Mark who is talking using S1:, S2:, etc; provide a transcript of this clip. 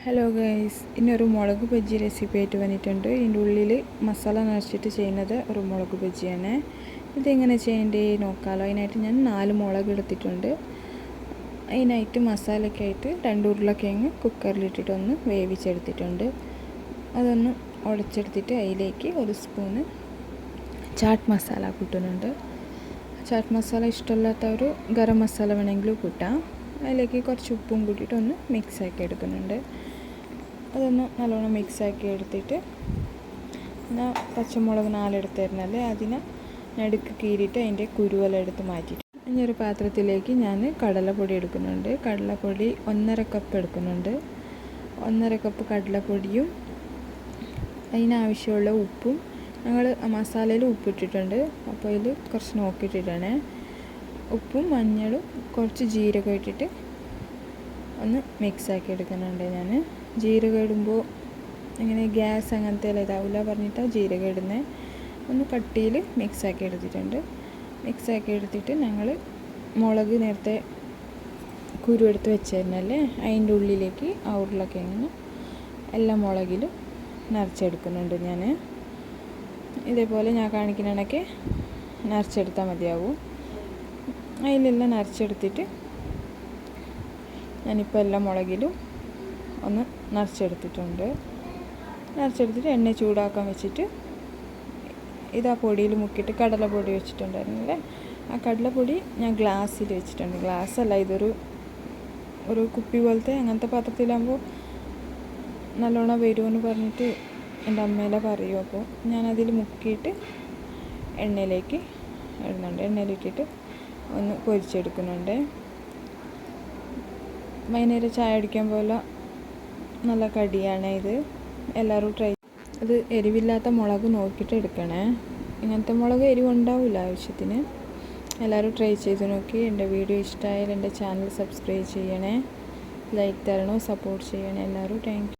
S1: Hello guys, ഇന്നൊരു മുളക് bajji recipe ആയിട്ട് വന്നിട്ടുണ്ട്. ഇതിൻ്റെ ഉള്ളിൽ മസാല നിറച്ചിട്ട് ചെയ്യുന്നത് ഒരു മുളക് ബജ്ജിയാണ്. ഇതെങ്ങനെ ചെയ്യേണ്ടേ നോക്കാമല്ലോ. അതിനായിട്ട് ഞാൻ 4 മുളക് എടുത്തിട്ടുണ്ട്. അതിനായിട്ട് മസാലയ്ക്ക് ആയിട്ട് 2 ഉരുളക്കിഴങ്ങ് കുക്കറിലിട്ടിട്ട് ഒന്ന് വേവിച്ചെടുത്തിട്ടുണ്ട്. അതൊന്ന് ഉടച്ചെടുത്തിട്ട് അതിലേക്ക് 1 സ്പൂണ് ചാട്ട് മസാല കൂട്ടുന്നുണ്ട്. ചാട്ട് മസാല ഇഷ്ടമില്ലാത്തവർ ഗരം മസാല വേണമെങ്കിലും കൂട്ടാം. അതിലേക്ക് കുറച്ച് ഉപ്പും കൂട്ടിയിട്ട് ഒന്ന് മിക്സാക്കി എടുക്കുന്നുണ്ട്. അതൊന്ന് നല്ലോണം മിക്സാക്കി എടുത്തിട്ട് ഞാൻ പച്ചമുളക് 4 എടുത്തിരുന്നല്ലേ, അതിനെ നടുക്ക് കീറിയിട്ട് അതിൻ്റെ കുരുവെല്ലാം എടുത്ത് മാറ്റിയിട്ട് ഇനിയൊരു പാത്രത്തിലേക്ക് ഞാൻ കടലപ്പൊടി എടുക്കുന്നുണ്ട്. കടലപ്പൊടി 1.5 കപ്പ് എടുക്കുന്നുണ്ട്. 1.5 കപ്പ് കടലപ്പൊടിയും അതിനാവശ്യമുള്ള ഉപ്പും, ഞങ്ങൾ മസാലയിൽ ഉപ്പിട്ടിട്ടുണ്ട്, അപ്പോൾ അതിൽ കുറച്ച് നോക്കിയിട്ടിട്ടാണ്. ഉപ്പും മഞ്ഞളും കുറച്ച് ജീരകം ഇട്ടിട്ട് ഒന്ന് മിക്സാക്കി എടുക്കുന്നുണ്ട്. ഞാൻ ജീരകം ഇടുമ്പോൾ ഇങ്ങനെ ഗ്യാസ് അങ്ങനത്തെ എല്ലാം ഇതാവില്ല പറഞ്ഞിട്ടാണ് ജീരകം ഇടുന്നത്. ഒന്ന് കട്ടിയിൽ മിക്സാക്കി എടുത്തിട്ടുണ്ട്. മിക്സാക്കി എടുത്തിട്ട് ഞങ്ങൾ മുളക് നേരത്തെ കുരു എടുത്ത് വെച്ചിരുന്നല്ലേ, അതിൻ്റെ ഉള്ളിലേക്ക് ആ ഉരുളക്കിഴങ്ങ് എല്ലാ മുളകിലും നിറച്ചെടുക്കുന്നുണ്ട്. ഞാൻ ഇതേപോലെ ഞാൻ കാണിക്കുന്നതൊക്കെ നിറച്ചെടുത്താൽ മതിയാവും. അതിലെല്ലാം നിറച്ചെടുത്തിട്ട് ഞാനിപ്പോൾ എല്ലാ മുളകിലും ഒന്ന് നിറച്ചെടുത്തിട്ടുണ്ട്. നിറച്ചെടുത്തിട്ട് എണ്ണ ചൂടാക്കാൻ വെച്ചിട്ട് ഇതാ പൊടിയിൽ മുക്കിയിട്ട് കടലപ്പൊടി വെച്ചിട്ടുണ്ടായിരുന്നില്ലേ, ആ കടലപ്പൊടി ഞാൻ ഗ്ലാസ്സിൽ വെച്ചിട്ടുണ്ട്. ഗ്ലാസ്സല്ല, ഒരു കുപ്പി പോലത്തെ അങ്ങനത്തെ പാത്രത്തിലാകുമ്പോൾ നല്ലോണം വരുമെന്ന് പറഞ്ഞിട്ട് എൻ്റെ അമ്മേല പറയും. അപ്പോൾ ഞാനതിൽ മുക്കിയിട്ട് എണ്ണയിലേക്ക് ഇടുന്നുണ്ട്. എണ്ണയിലിട്ടിട്ട് ഒന്ന് പൊരിച്ചെടുക്കുന്നുണ്ട്. വൈകുന്നേരം ചായ അടിക്കാൻ പോലെ നല്ല കടിയാണ് ഇത്. എല്ലാവരും ട്രൈ. അത് എരിവില്ലാത്ത മുളക് നോക്കിയിട്ട് എടുക്കണേ. ഇങ്ങനത്തെ മുളക് എരിവുണ്ടാവില്ല ആവശ്യത്തിന്. എല്ലാവരും ട്രൈ ചെയ്ത് നോക്കി. എൻ്റെ വീഡിയോ ഇഷ്ടമായാൽ എൻ്റെ ചാനൽ സബ്സ്ക്രൈബ് ചെയ്യണേ, ലൈക്ക് തരണോ, സപ്പോർട്ട് ചെയ്യണേ എല്ലാവരും. Thank you.